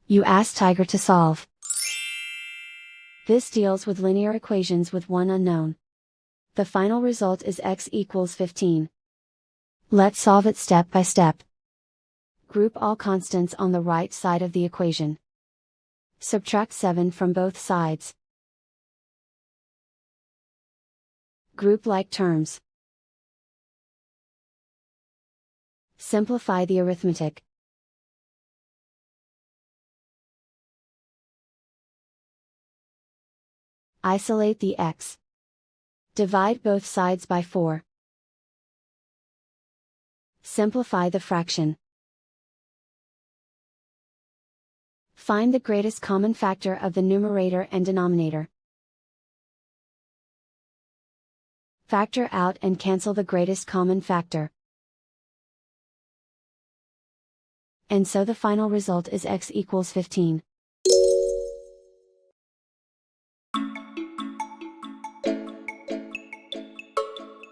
You ask Tiger to solve. This deals with linear equations with one unknown. The final result is x equals 15. Let's solve it step by step. Group all constants on the right side of the equation. Subtract 7 from both sides. Group like terms. Simplify the arithmetic. Isolate the x. Divide both sides by 4. Simplify the fraction. Find the greatest common factor of the numerator and denominator. Factor out and cancel the greatest common factor. And so the final result is x equals 15.